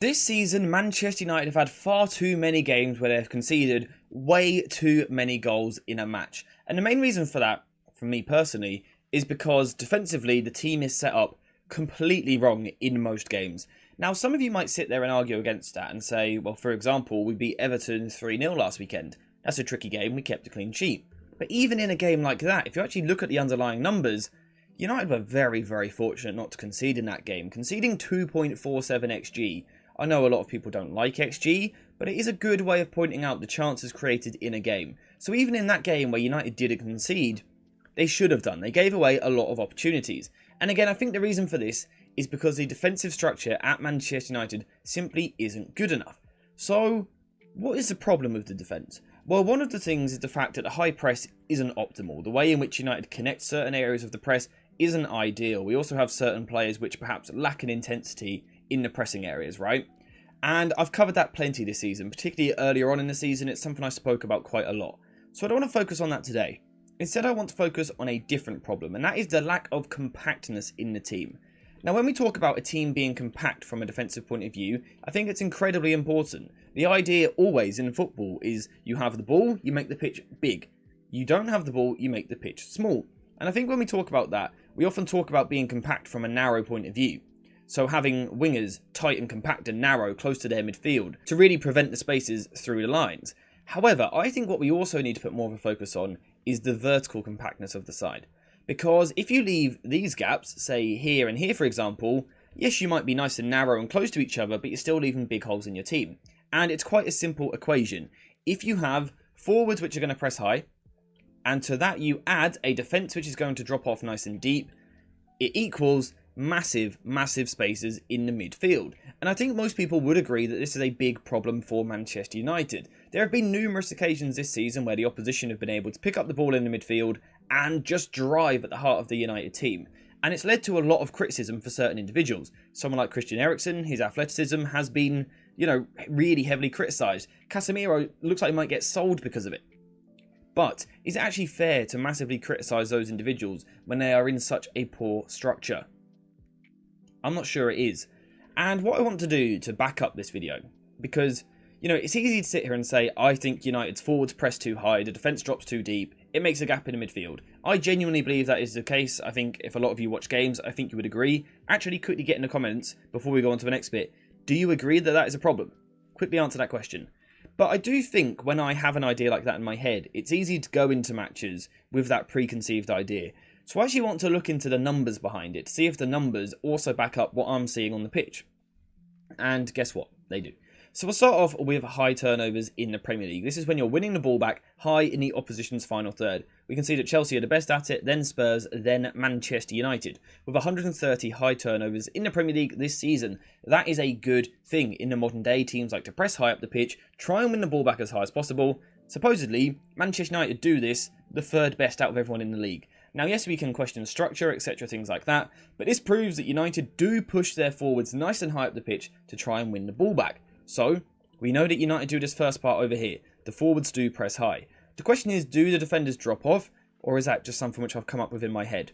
This season, Manchester United have had far too many games where they've conceded way too many goals in a match. And the main reason for that, for me personally, is because defensively the team is set up completely wrong in most games. Now, some of you might sit there and argue against that and say, well, for example, we beat Everton 3-0 last weekend. That's a tricky game, we kept a clean sheet. But even in a game like that, if you actually look at the underlying numbers, United were very, very fortunate not to concede in that game, conceding 2.47 XG. I know a lot of people don't like XG, but it is a good way of pointing out the chances created in a game. So even in that game where United didn't concede, they should have done. They gave away a lot of opportunities. And again, I think the reason for this is because the defensive structure at Manchester United simply isn't good enough. So, what is the problem with the defence? Well, one of the things is the fact that the high press isn't optimal. The way in which United connect certain areas of the press isn't ideal. We also have certain players which perhaps lack an intensity in the pressing areas, right? And I've covered that plenty this season, particularly earlier on in the season. It's something I spoke about quite a lot. So I don't want to focus on that today. Instead, I want to focus on a different problem, and that is the lack of compactness in the team. Now, when we talk about a team being compact from a defensive point of view, I think it's incredibly important. The idea always in football is you have the ball, you make the pitch big. You don't have the ball, you make the pitch small. And I think when we talk about that, we often talk about being compact from a narrow point of view. So having wingers tight and compact and narrow close to their midfield to really prevent the spaces through the lines. However, I think what we also need to put more of a focus on is the vertical compactness of the side. Because if you leave these gaps, say here and here for example, yes, you might be nice and narrow and close to each other, but you're still leaving big holes in your team. And it's quite a simple equation. If you have forwards which are going to press high, and to that you add a defence which is going to drop off nice and deep, it equals massive spaces in the midfield. And I think most people would agree that this is a big problem for Manchester United. There have been numerous occasions this season where the opposition have been able to pick up the ball in the midfield and just drive at the heart of the United team. And it's led to a lot of criticism for certain individuals. Someone like Christian Eriksen, his athleticism has been, really heavily criticised. Casemiro looks like he might get sold because of it. But is it actually fair to massively criticise those individuals when they are in such a poor structure? I'm not sure it is. And what I want to do to back up this video, because, it's easy to sit here and say, I think United's forwards press too high, the defence drops too deep, it makes a gap in the midfield. I genuinely believe that is the case. I think if a lot of you watch games, I think you would agree. Actually, quickly get in the comments before we go on to the next bit. Do you agree that that is a problem? Quickly answer that question. But I do think when I have an idea like that in my head, it's easy to go into matches with that preconceived idea. So I actually want to look into the numbers behind it, to see if the numbers also back up what I'm seeing on the pitch. And guess what? They do. So we'll start off with high turnovers in the Premier League. This is when you're winning the ball back high in the opposition's final third. We can see that Chelsea are the best at it, then Spurs, then Manchester United. With 130 high turnovers in the Premier League this season, that is a good thing. In the modern day, teams like to press high up the pitch, try and win the ball back as high as possible. Supposedly, Manchester United do this the third best out of everyone in the league. Now, yes, we can question structure, etc., things like that, but this proves that United do push their forwards nice and high up the pitch to try and win the ball back. So, we know that United do this first part over here. The forwards do press high. The question is, do the defenders drop off, or is that just something which I've come up with in my head?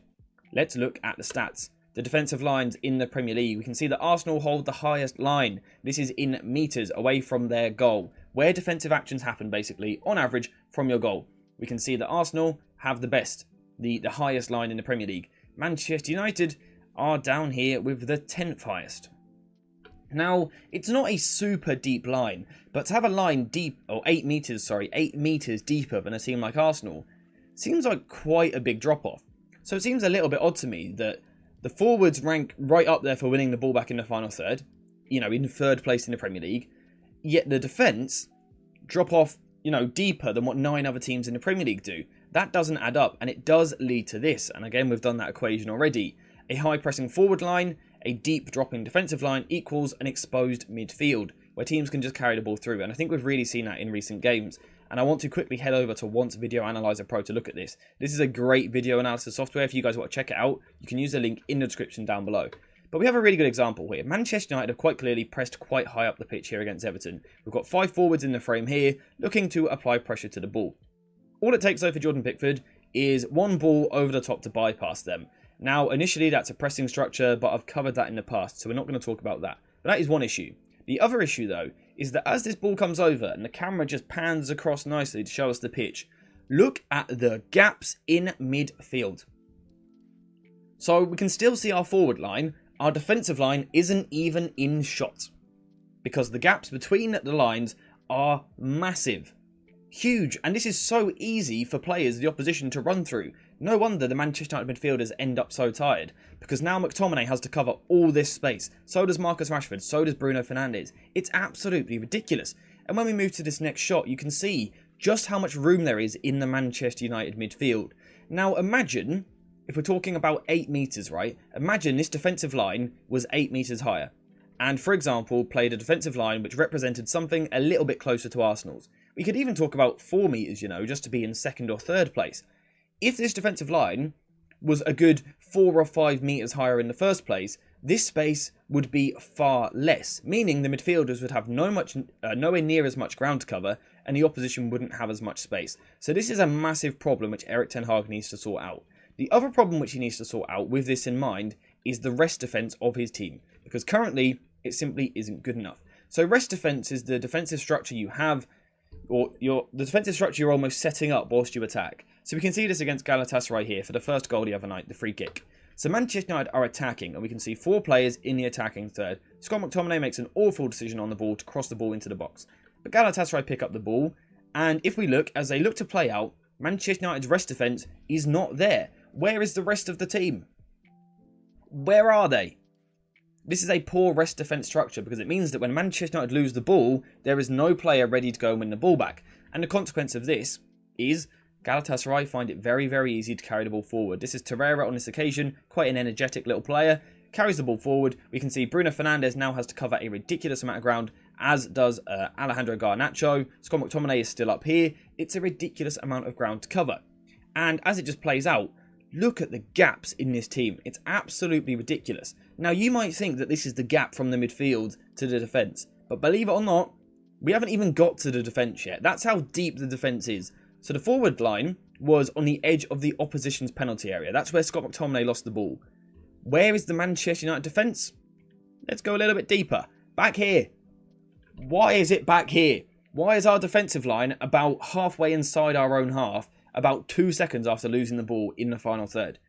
Let's look at the stats. The defensive lines in the Premier League. We can see that Arsenal hold the highest line. This is in metres away from their goal, where defensive actions happen, basically, on average, from your goal. We can see that Arsenal have the best, the highest line in the Premier League. Manchester United are down here with the 10th highest. Now, it's not a super deep line, but to have a line deep, or 8 metres deeper than a team like Arsenal, seems like quite a big drop-off. So it seems a little bit odd to me that the forwards rank right up there for winning the ball back in the final third, in third place in the Premier League, yet the defence drop off, deeper than what 9 other teams in the Premier League do. That doesn't add up, and it does lead to this, and again, we've done that equation already. A high-pressing forward line, a deep dropping defensive line equals an exposed midfield, where teams can just carry the ball through, and I think we've really seen that in recent games. And I want to quickly head over to Want Video Analyzer Pro to look at this. This is a great video analysis software. If you guys want to check it out, you can use the link in the description down below. But we have a really good example here. Manchester United have quite clearly pressed quite high up the pitch here against Everton. We've got 5 forwards in the frame here, looking to apply pressure to the ball. All it takes though for Jordan Pickford is one ball over the top to bypass them. Now, initially that's a pressing structure, but I've covered that in the past, so we're not going to talk about that. But that is one issue. The other issue though is that as this ball comes over and the camera just pans across nicely to show us the pitch, look at the gaps in midfield. So we can still see our forward line, our defensive line isn't even in shot, because the gaps between the lines are massive. Huge, and this is so easy for players of the opposition to run through. No wonder the Manchester United midfielders end up so tired, because now McTominay has to cover all this space. So does Marcus Rashford, so does Bruno Fernandes. It's absolutely ridiculous. And when we move to this next shot, you can see just how much room there is in the Manchester United midfield. Now imagine, if we're talking about 8 metres, right? Imagine this defensive line was 8 metres higher. And, for example, played a defensive line which represented something a little bit closer to Arsenal's. We could even talk about 4 metres, you know, just to be in 2nd or 3rd place. If this defensive line was a good 4 or 5 metres higher in the first place, this space would be far less, meaning the midfielders would have nowhere near as much ground to cover, and the opposition wouldn't have as much space. So this is a massive problem which Erik ten Hag needs to sort out. The other problem which he needs to sort out with this in mind is the rest defence of his team, because currently it simply isn't good enough. So rest defence is the defensive structure you have, or the defensive structure you're almost setting up whilst you attack. So we can see this against Galatasaray here for the first goal the other night, the free kick. So Manchester United are attacking, and we can see 4 players in the attacking third. Scott McTominay makes an awful decision on the ball to cross the ball into the box. But Galatasaray pick up the ball, and if we look, as they look to play out, Manchester United's rest defence is not there. Where is the rest of the team? Where are they? This is a poor rest defence structure, because it means that when Manchester United lose the ball, there is no player ready to go and win the ball back. And the consequence of this is Galatasaray find it very, very easy to carry the ball forward. This is Torreira on this occasion, quite an energetic little player, carries the ball forward. We can see Bruno Fernandes now has to cover a ridiculous amount of ground, as does Alejandro Garnacho. Scott McTominay is still up here. It's a ridiculous amount of ground to cover. And as it just plays out, look at the gaps in this team. It's absolutely ridiculous. Now, you might think that this is the gap from the midfield to the defence, but believe it or not, we haven't even got to the defence yet. That's how deep the defence is. So the forward line was on the edge of the opposition's penalty area. That's where Scott McTominay lost the ball. Where is the Manchester United defence? Let's go a little bit deeper. Back here. Why is it back here? Why is our defensive line about halfway inside our own half, about 2 seconds after losing the ball in the final third?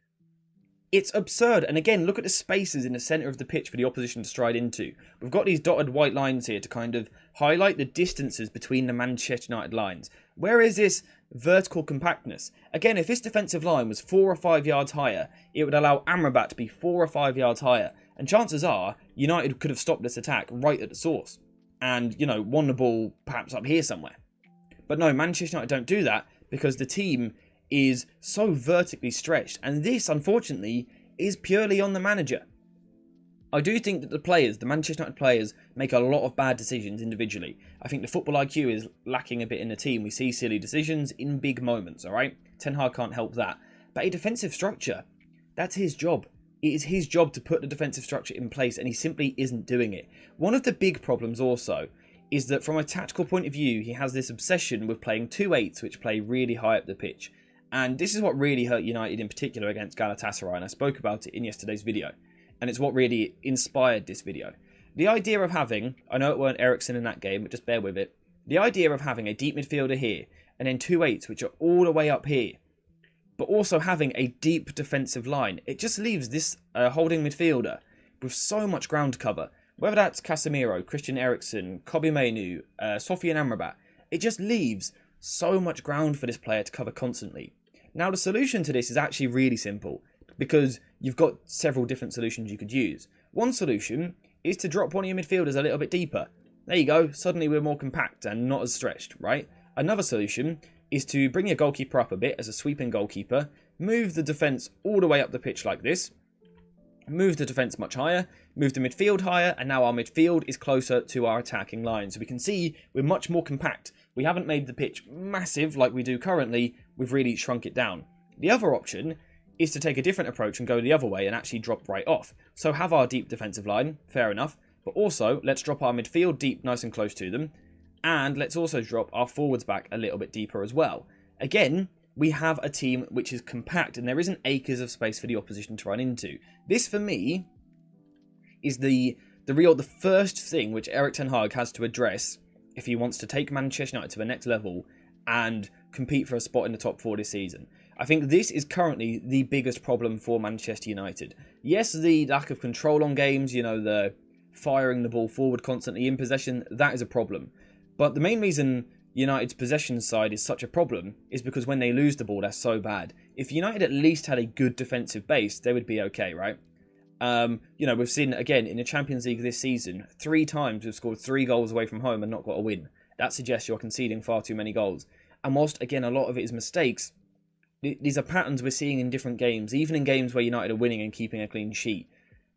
It's absurd. And again, look at the spaces in the centre of the pitch for the opposition to stride into. We've got these dotted white lines here to kind of highlight the distances between the Manchester United lines. Where is this vertical compactness? Again, if this defensive line was 4 or 5 yards higher, it would allow Amrabat to be 4 or 5 yards higher. And chances are, United could have stopped this attack right at the source. And, you know, won the ball perhaps up here somewhere. But no, Manchester United don't do that, because the team is so vertically stretched, and this, unfortunately, is purely on the manager. I do think that the players, the Manchester United players, make a lot of bad decisions individually. I think the football IQ is lacking a bit in the team. We see silly decisions in big moments, alright? Ten Hag can't help that. But a defensive structure, that's his job. It is his job to put the defensive structure in place, and he simply isn't doing it. One of the big problems also is that from a tactical point of view, he has this obsession with playing 2-8s, which play really high up the pitch. And this is what really hurt United in particular against Galatasaray, and I spoke about it in yesterday's video. And it's what really inspired this video. The idea of having, I know it weren't Eriksen in that game, but just bear with it. The idea of having a deep midfielder here, and then 2-8s, which are all the way up here, but also having a deep defensive line, it just leaves this holding midfielder with so much ground cover. Whether that's Casemiro, Christian Eriksen, Kobbie Mainoo, Sofian Amrabat, it just leaves so much ground for this player to cover constantly. Now, the solution to this is actually really simple, because you've got several different solutions you could use. One solution is to drop one of your midfielders a little bit deeper. There you go, suddenly we're more compact and not as stretched, right? Another solution is to bring your goalkeeper up a bit as a sweeping goalkeeper, move the defence all the way up the pitch like this, move the defence much higher, move the midfield higher, and now our midfield is closer to our attacking line. So we can see we're much more compact. We haven't made the pitch massive like we do currently, we've really shrunk it down. The other option is to take a different approach and go the other way and actually drop right off. So have our deep defensive line, fair enough, but also let's drop our midfield deep nice and close to them, and let's also drop our forwards back a little bit deeper as well. Again, we have a team which is compact and there isn't acres of space for the opposition to run into. This, for me, is the the first thing which Erik ten Hag has to address if he wants to take Manchester United to the next level and compete for a spot in the top 4 this season. I think this is currently the biggest problem for Manchester United. Yes, the lack of control on games, the firing the ball forward constantly in possession, that is a problem. But the main reason United's possession side is such a problem is because when they lose the ball, they're so bad. If United at least had a good defensive base, they would be okay, right? We've seen, again, in the Champions League this season, 3 times we've scored 3 goals away from home and not got a win. That suggests you're conceding far too many goals. And whilst, again, a lot of it is mistakes, these are patterns we're seeing in different games, even in games where United are winning and keeping a clean sheet.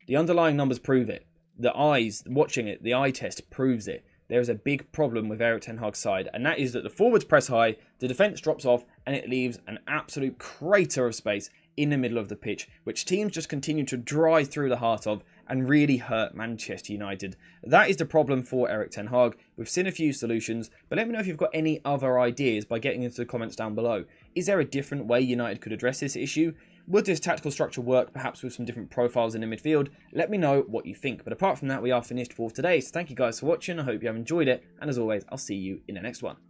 The underlying numbers prove it. The eyes, watching it, the eye test proves it. There is a big problem with Erik ten Hag's side, and that is that the forwards press high, the defence drops off, and it leaves an absolute crater of space in the middle of the pitch, which teams just continue to drive through the heart of and really hurt Manchester United. That is the problem for Erik ten Hag. We've seen a few solutions, but let me know if you've got any other ideas by getting into the comments down below. Is there a different way United could address this issue? Would this tactical structure work, perhaps with some different profiles in the midfield? Let me know what you think. But apart from that, we are finished for today. So thank you guys for watching. I hope you have enjoyed it. And as always, I'll see you in the next one.